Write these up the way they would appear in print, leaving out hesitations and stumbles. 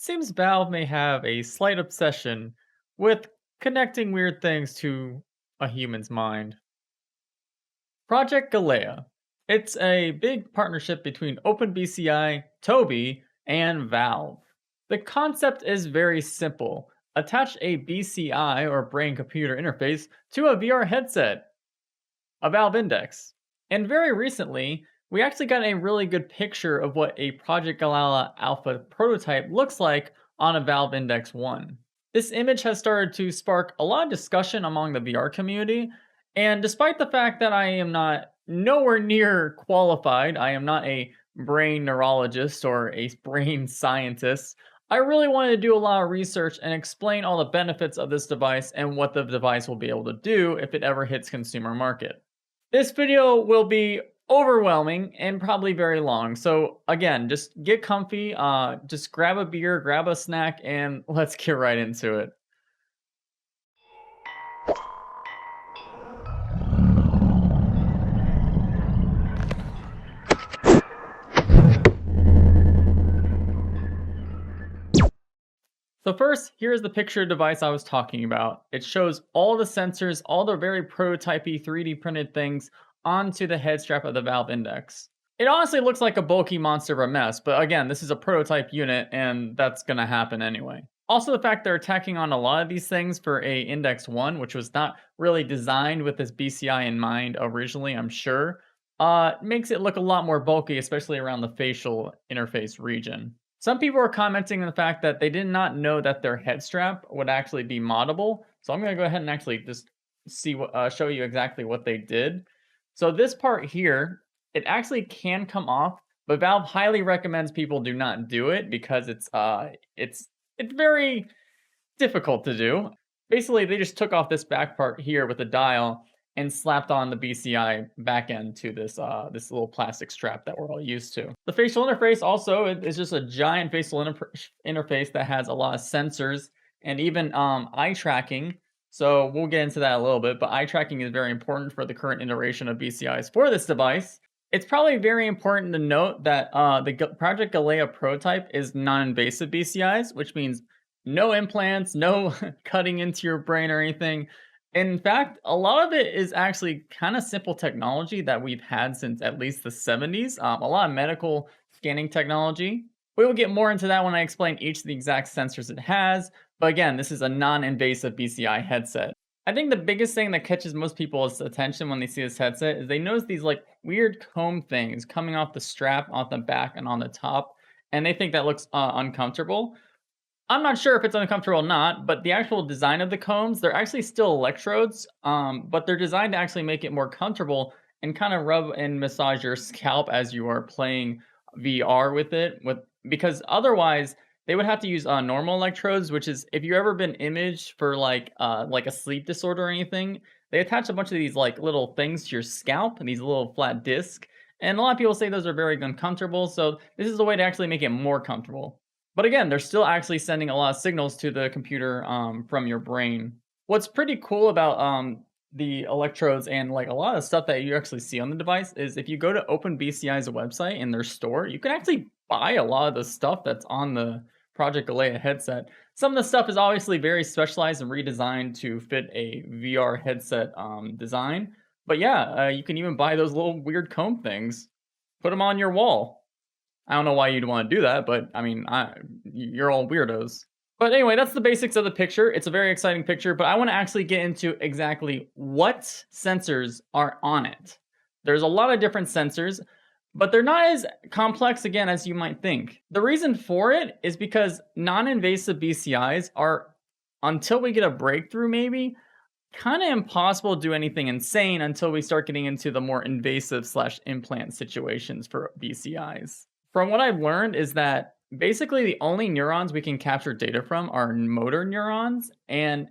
seems Valve may have a slight obsession with connecting weird things to a human's mind. Project Galea. It's a big partnership between OpenBCI, Tobii, and Valve. The concept is very simple. Attach a BCI or brain computer interface to a VR headset, a Valve Index. And very recently, we actually got a really good picture of what a Project Galea alpha prototype looks like on a Valve Index 1. This image has started to spark a lot of discussion among the VR community, and despite the fact that I am not nowhere near qualified, I am not a brain neurologist or a brain scientist, I really wanted to do a lot of research and explain all the benefits of this device and what the device will be able to do if it ever hits consumer market. This video will be overwhelming and probably very long. So again, just get comfy, just grab a beer, grab a snack, and let's get right into it. So first, here's the picture device I was talking about. It shows all the sensors, all the very prototypey 3D printed things onto the head strap of the Valve Index. It honestly looks like a bulky monster of a mess, but again, this is a prototype unit and that's gonna happen anyway. Also, the fact they're tacking on a lot of these things for a Index 1, which was not really designed with this BCI in mind originally, I'm sure, makes it look a lot more bulky, especially around the facial interface region. Some people are commenting on the fact that they did not know that their head strap would actually be moddable. So I'm going to go ahead and actually just show you exactly what they did. So this part here, it actually can come off, but Valve highly recommends people do not do it because it's very difficult to do. Basically, they just took off this back part here with a dial and slapped on the BCI backend to this little plastic strap that we're all used to. The facial interface also is just a giant facial interface that has a lot of sensors and even eye tracking. So we'll get into that a little bit, but eye tracking is very important for the current iteration of BCIs for this device. It's probably very important to note that Project Galea prototype is non-invasive BCIs, which means no implants, no cutting into your brain or anything. In fact, a lot of it is actually kind of simple technology that we've had since at least the 70s. A lot of medical scanning technology. We will get more into that when I explain each of the exact sensors it has. But again, this is a non-invasive BCI headset. I think the biggest thing that catches most people's attention when they see this headset is they notice these like weird comb things coming off the strap, off the back, and on the top. And they think that looks uncomfortable. I'm not sure if it's uncomfortable or not, but the actual design of the combs, they're actually still electrodes, but they're designed to actually make it more comfortable and kind of rub and massage your scalp as you are playing VR with it. Because otherwise, they would have to use normal electrodes, which is if you've ever been imaged for like a sleep disorder or anything, they attach a bunch of these like little things to your scalp and these little flat discs. And a lot of people say those are very uncomfortable. So this is a way to actually make it more comfortable. But again, they're still actually sending a lot of signals to the computer from your brain. What's pretty cool about the electrodes and like a lot of stuff that you actually see on the device is if you go to OpenBCI's website in their store, you can actually buy a lot of the stuff that's on the Project Galea headset. Some of the stuff is obviously very specialized and redesigned to fit a VR headset design. But yeah, you can even buy those little weird comb things, put them on your wall. I don't know why you'd want to do that, but I mean, you're all weirdos. But anyway, that's the basics of the picture. It's a very exciting picture, but I want to actually get into exactly what sensors are on it. There's a lot of different sensors, but they're not as complex again as you might think. The reason for it is because non-invasive BCIs are, until we get a breakthrough maybe, kind of impossible to do anything insane until we start getting into the more invasive slash implant situations for BCIs. From what I've learned is that basically the only neurons we can capture data from are motor neurons, and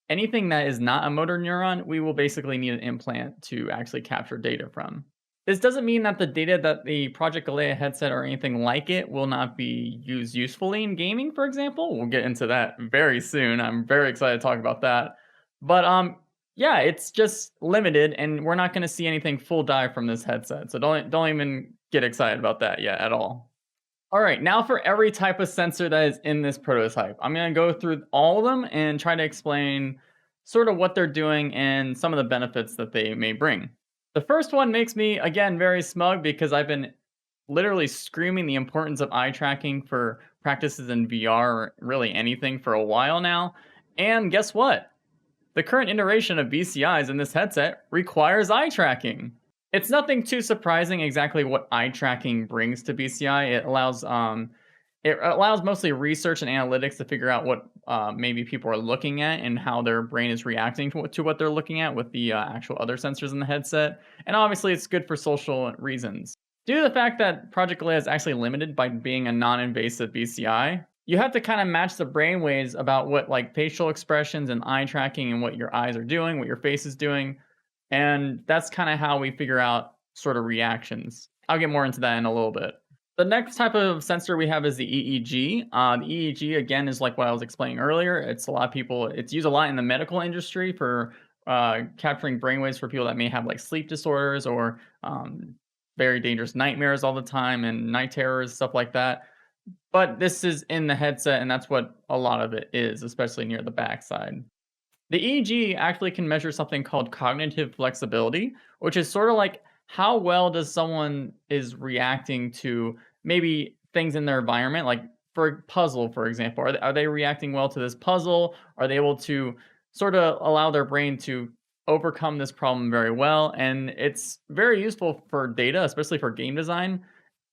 anything that is not a motor neuron, we will basically need an implant to actually capture data from. This doesn't mean that the data that the Project Galea headset or anything like it will not be used usefully in gaming, for example. We'll get into that very soon. I'm very excited to talk about that. But yeah, it's just limited, and we're not going to see anything full dive from this headset. So don't even get excited about that yet at all. All right, now for every type of sensor that is in this prototype. I'm going to go through all of them and try to explain sort of what they're doing and some of the benefits that they may bring. The first one makes me, again, very smug because I've been literally screaming the importance of eye tracking for practices in VR or really anything for a while now. And guess what? The current iteration of BCIs in this headset requires eye tracking. It's nothing too surprising exactly what eye tracking brings to BCI. It allows mostly research and analytics to figure out what maybe people are looking at and how their brain is reacting to what they're looking at with the actual other sensors in the headset. And obviously, it's good for social reasons. Due to the fact that Project Galea is actually limited by being a non-invasive BCI, you have to kind of match the brain waves about what like facial expressions and eye tracking and what your eyes are doing, what your face is doing, and that's kind of how we figure out sort of reactions. I'll get more into that in a little bit. The next type of sensor we have is the EEG. The EEG again is like what I was explaining earlier. It's used a lot in the medical industry for capturing brainwaves for people that may have like sleep disorders or very dangerous nightmares all the time and night terrors, stuff like that. But this is in the headset, and that's what a lot of it is, especially near the backside. The EEG actually can measure something called cognitive flexibility, which is sort of like how well does someone is reacting to maybe things in their environment, like for a puzzle, for example. Are they reacting well to this puzzle? Are they able to sort of allow their brain to overcome this problem very well? And it's very useful for data, especially for game design.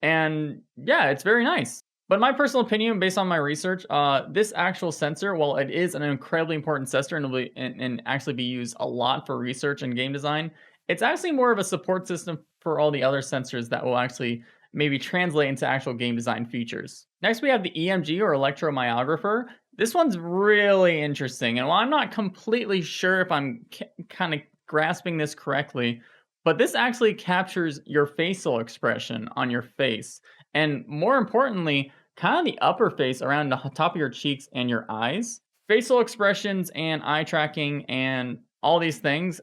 And yeah, it's very nice. But my personal opinion, based on my research, this actual sensor, while it is an incredibly important sensor and actually be used a lot for research and game design, it's actually more of a support system for all the other sensors that will actually maybe translate into actual game design features. Next, we have the EMG or electromyographer. This one's really interesting, and while I'm not completely sure if I'm kind of grasping this correctly, but this actually captures your facial expression on your face. And more importantly, kind of the upper face around the top of your cheeks and your eyes. Facial expressions and eye tracking and all these things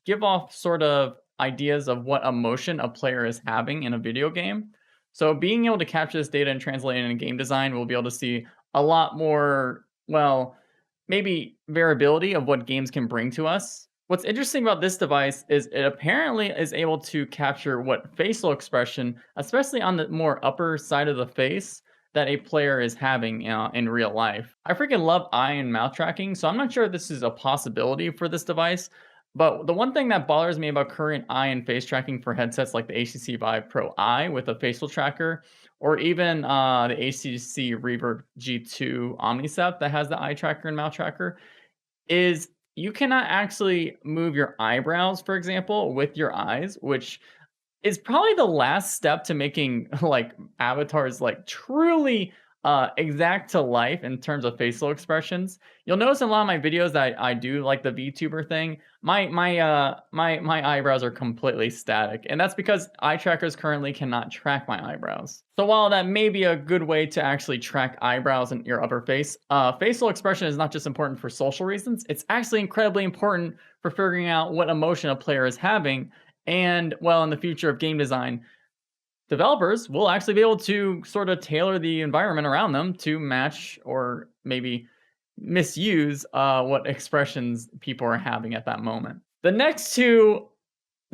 give off sort of ideas of what emotion a player is having in a video game. So being able to capture this data and translate it in game design, we'll be able to see a lot more, well, maybe variability of what games can bring to us. What's interesting about this device is it apparently is able to capture what facial expression, especially on the more upper side of the face, that a player is having in real life. I freaking love eye and mouth tracking, so I'm not sure if this is a possibility for this device. But the one thing that bothers me about current eye and face tracking for headsets like the HTC Vive Pro Eye with a facial tracker, or even the HTC Reverb G2 Omnicept that has the eye tracker and mouth tracker, is you cannot actually move your eyebrows, for example, with your eyes, which is probably the last step to making like avatars like truly exact to life in terms of facial expressions. You'll notice in a lot of my videos that I do like the VTuber thing. My eyebrows are completely static, and that's because eye trackers currently cannot track my eyebrows. So while that may be a good way to actually track eyebrows in your upper face, facial expression is not just important for social reasons. It's actually incredibly important for figuring out what emotion a player is having. And well, in the future of game design, developers will actually be able to sort of tailor the environment around them to match or maybe misuse what expressions people are having at that moment. The next two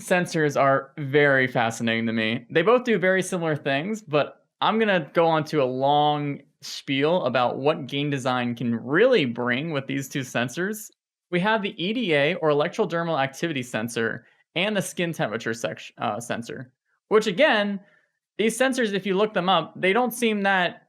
sensors are very fascinating to me. They both do very similar things, but I'm going to go on to a long spiel about what game design can really bring with these two sensors. We have the EDA or electrodermal activity sensor and the skin temperature sensor, which again, these sensors, if you look them up, they don't seem that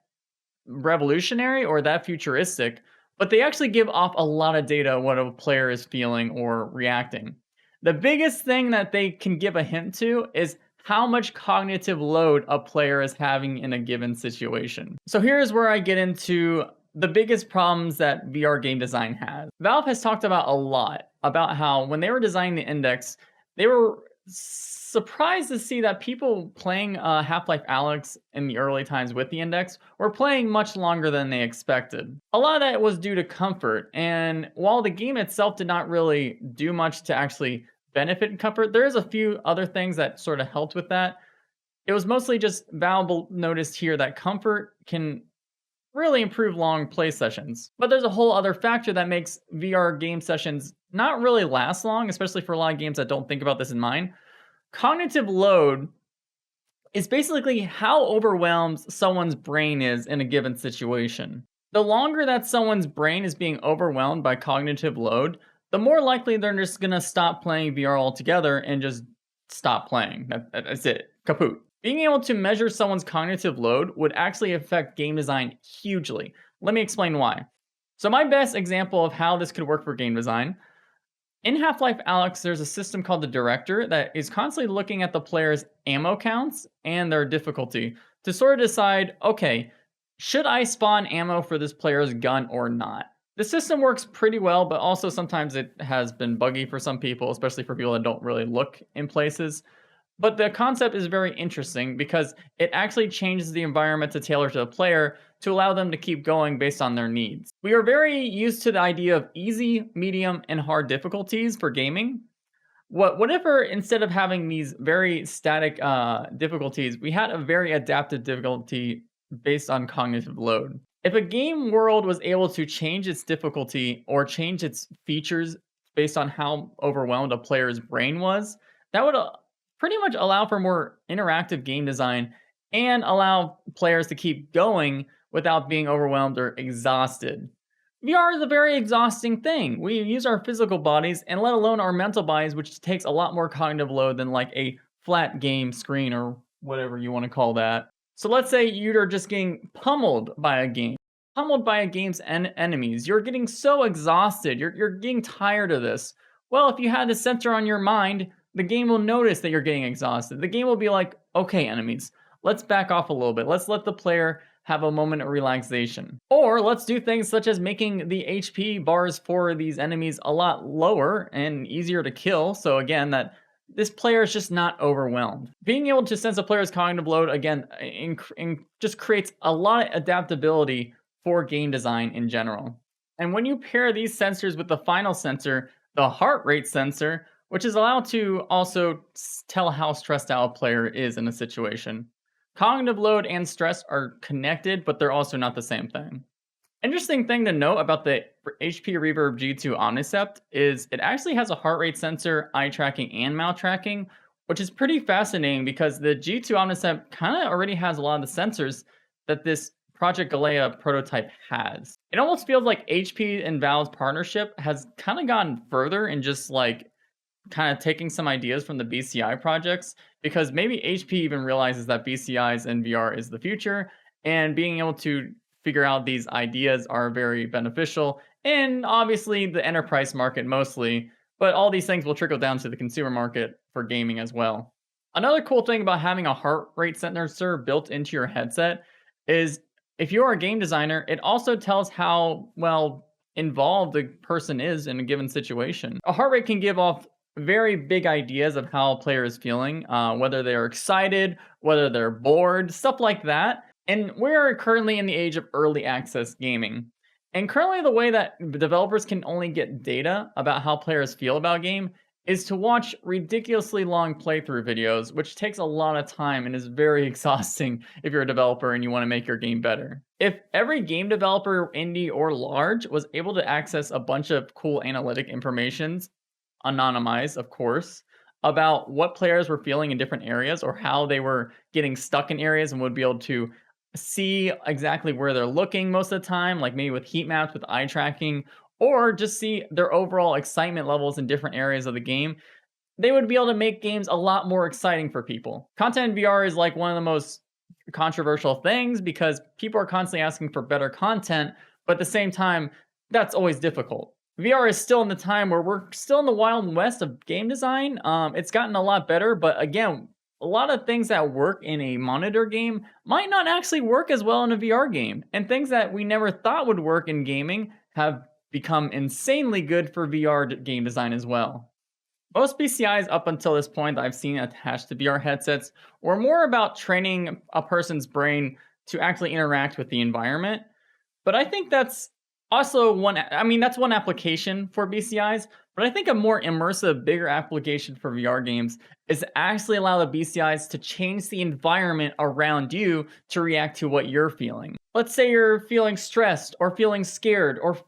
revolutionary or that futuristic, but they actually give off a lot of data what a player is feeling or reacting. The biggest thing that they can give a hint to is how much cognitive load a player is having in a given situation. So here's where I get into the biggest problems that VR game design has. Valve has talked about a lot about how when they were designing the index, they were surprised to see that people playing Half-Life Alyx in the early times with the index were playing much longer than they expected. A lot of that was due to comfort, and while the game itself did not really do much to actually benefit in comfort, there is a few other things that sort of helped with that. It was mostly just Valve noticed here that comfort can really improve long play sessions. But there's a whole other factor that makes VR game sessions not really last long, especially for a lot of games that don't think about this in mind. Cognitive load is basically how overwhelmed someone's brain is in a given situation. The longer that someone's brain is being overwhelmed by cognitive load, the more likely they're just gonna stop playing VR altogether and just stop playing. That's it. Kaput. Being able to measure someone's cognitive load would actually affect game design hugely. Let me explain why. So, my best example of how this could work for game design in Half-Life Alyx, there's a system called the Director that is constantly looking at the player's ammo counts and their difficulty to sort of decide, okay, should I spawn ammo for this player's gun or not? The system works pretty well, but also sometimes it has been buggy for some people, especially for people that don't really look in places. But the concept is very interesting because it actually changes the environment to tailor to the player to allow them to keep going based on their needs. We are very used to the idea of easy, medium, and hard difficulties for gaming. Whatever, instead of having these very static difficulties, we had a very adaptive difficulty based on cognitive load. If a game world was able to change its difficulty or change its features based on how overwhelmed a player's brain was, that would pretty much allow for more interactive game design and allow players to keep going without being overwhelmed or exhausted. VR is a very exhausting thing. We use our physical bodies and let alone our mental bodies, which takes a lot more cognitive load than like a flat game screen or whatever you want to call that. So let's say you're just getting pummeled by a game's enemies. You're getting so exhausted. You're getting tired of this. Well, if you had a sensor on your mind, the game will notice that you're getting exhausted. The game will be like, okay, enemies, let's back off a little bit. Let's let the player have a moment of relaxation. Or let's do things such as making the HP bars for these enemies a lot lower and easier to kill. So again, that this player is just not overwhelmed. Being able to sense a player's cognitive load, again, just creates a lot of adaptability for game design in general. And when you pair these sensors with the final sensor, the heart rate sensor, which is allowed to also tell how stressed out a player is in a situation. Cognitive load and stress are connected, but they're also not the same thing. Interesting thing to note about the HP Reverb G2 Omnicept is it actually has a heart rate sensor, eye tracking, and mouth tracking, which is pretty fascinating because the G2 Omnicept kind of already has a lot of the sensors that this Project Galea prototype has. It almost feels like HP and Valve's partnership has kind of gone further in just like kind of taking some ideas from the BCI projects, because maybe HP even realizes that BCIs and VR is the future, and being able to figure out these ideas are very beneficial, and obviously the enterprise market mostly, but all these things will trickle down to the consumer market for gaming as well. Another cool thing about having a heart rate sensor built into your headset is if you're a game designer, it also tells how well involved the person is in a given situation. A heart rate can give off very big ideas of how a player is feeling, whether they're excited, whether they're bored, stuff like that. And we're currently in the age of early access gaming. And currently, the way that developers can only get data about how players feel about a game is to watch ridiculously long playthrough videos, which takes a lot of time and is very exhausting if you're a developer and you want to make your game better. If every game developer, indie or large, was able to access a bunch of cool analytic informations, anonymized, of course, about what players were feeling in different areas or how they were getting stuck in areas and would be able to see exactly where they're looking most of the time, like maybe with heat maps, with eye tracking, or just see their overall excitement levels in different areas of the game, they would be able to make games a lot more exciting for people. Content in VR is like one of the most controversial things because people are constantly asking for better content, but at the same time, that's always difficult. VR is still in the time where we're still in the wild west of game design. It's gotten a lot better, but again, a lot of things that work in a monitor game might not actually work as well in a VR game. And things that we never thought would work in gaming have become insanely good for VR game design as well. Most BCIs up until this point that I've seen attached to VR headsets were more about training a person's brain to actually interact with the environment. But I think that's Also, that's one application for BCIs, but I think a more immersive, bigger application for VR games is to actually allow the BCIs to change the environment around you to react to what you're feeling. Let's say you're feeling stressed or feeling scared or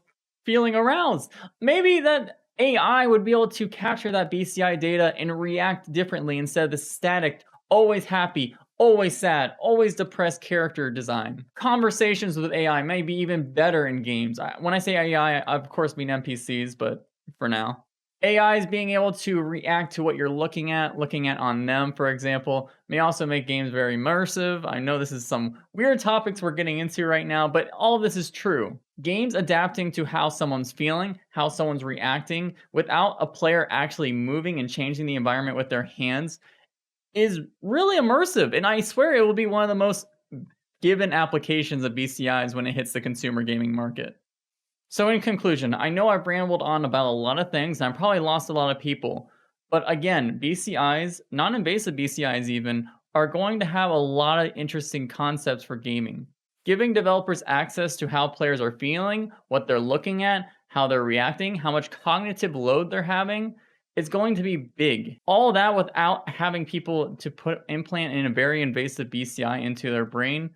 feeling aroused. Maybe that AI would be able to capture that BCI data and react differently instead of the static, always happy, always sad, always depressed character design. Conversations with AI may be even better in games. When I say AI, I of course mean NPCs, but for now. AI is being able to react to what you're looking at on them, for example, may also make games very immersive. I know this is some weird topics we're getting into right now, but all of this is true. Games adapting to how someone's feeling, how someone's reacting, without a player actually moving and changing the environment with their hands is really immersive, and I swear it will be one of the most given applications of BCIs when it hits the consumer gaming market. So, in conclusion, I know I've rambled on about a lot of things and I probably lost a lot of people. But again, BCIs, non invasive BCIs even, are going to have a lot of interesting concepts for gaming. Giving developers access to how players are feeling, what they're looking at, how they're reacting, how much cognitive load they're having, is going to be big. All that without having people to implant in a very invasive BCI into their brain.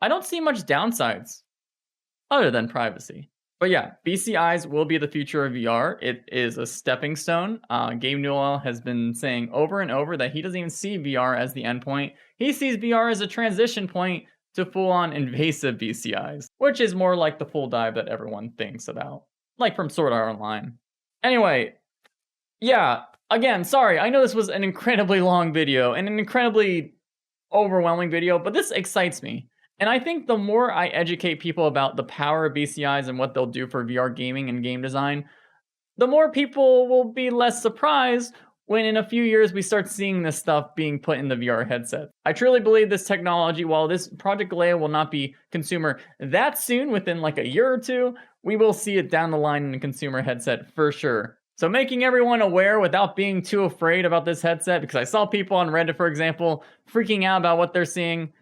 I don't see much downsides other than privacy. But yeah, BCIs will be the future of VR. It is a stepping stone. Gabe Newell has been saying over and over that he doesn't even see VR as the endpoint. He sees VR as a transition point to full-on invasive BCIs, which is more like the full dive that everyone thinks about, like from Sword Art Online. Anyway, yeah, again, sorry. I know this was an incredibly long video and an incredibly overwhelming video, but this excites me. And I think the more I educate people about the power of BCIs and what they'll do for VR gaming and game design, the more people will be less surprised when in a few years we start seeing this stuff being put in the VR headset. I truly believe this technology, while this Project Galea will not be consumer that soon, within like a year or two, we will see it down the line in a consumer headset for sure. So making everyone aware without being too afraid about this headset, because I saw people on Reddit, for example, freaking out about what they're seeing.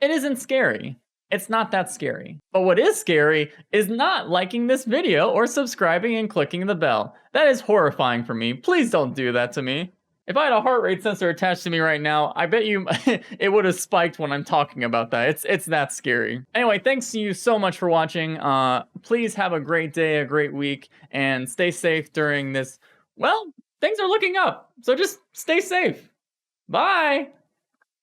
It isn't scary. It's not that scary. But what is scary is not liking this video or subscribing and clicking the bell. That is horrifying for me. Please don't do that to me. If I had a heart rate sensor attached to me right now, I bet you it would have spiked when I'm talking about that. It's that scary. Anyway, thanks to you so much for watching. Please have a great day, a great week, and stay safe during this. Well, things are looking up, so just stay safe. Bye!